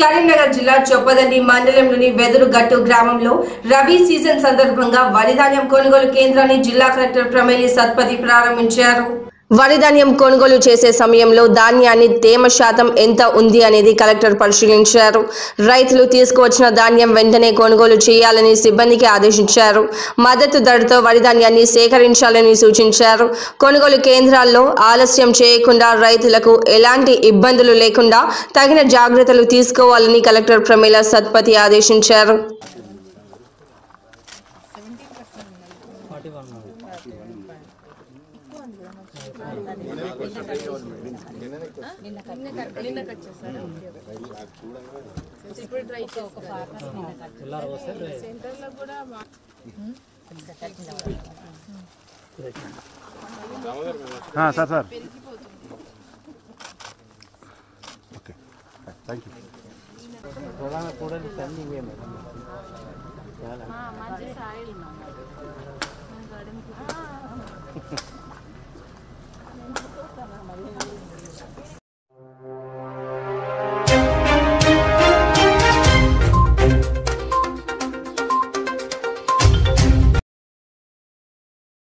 కరీంనగర్ జిల్లా చొప్పదండి మండలంలోని వెదురుగట్టు గ్రామంలో రబీ సీజన్ సందర్భంగా వరి ధాన్యం కొనుగోలు కేంద్రాన్ని జిల్లా కలెక్టర్ ప్రమేలి సత్పతి ప్రారంభించారు. వరి ధాన్యం కొనుగోలు చేసే సమయంలో ధాన్యాన్ని తేమ శాతం ఎంత ఉంది అనేది కలెక్టర్ పరిశీలించారు. రైతులు తీసుకువచ్చిన ధాన్యం వెంటనే కొనుగోలు చేయాలని సిబ్బందికి ఆదేశించారు. మద్దతు ధరతో వరి ధాన్యాన్ని సేకరించాలని సూచించారు. కొనుగోలు కేంద్రాల్లో ఆలస్యం చేయకుండా రైతులకు ఎలాంటి ఇబ్బందులు లేకుండా తగిన జాగ్రత్తలు తీసుకోవాలని కలెక్టర్ ప్రమేల సత్పతి ఆదేశించారు. Sir okay thank you. ప్రధాన కూడలి తల్లి ఇవేమే చాలా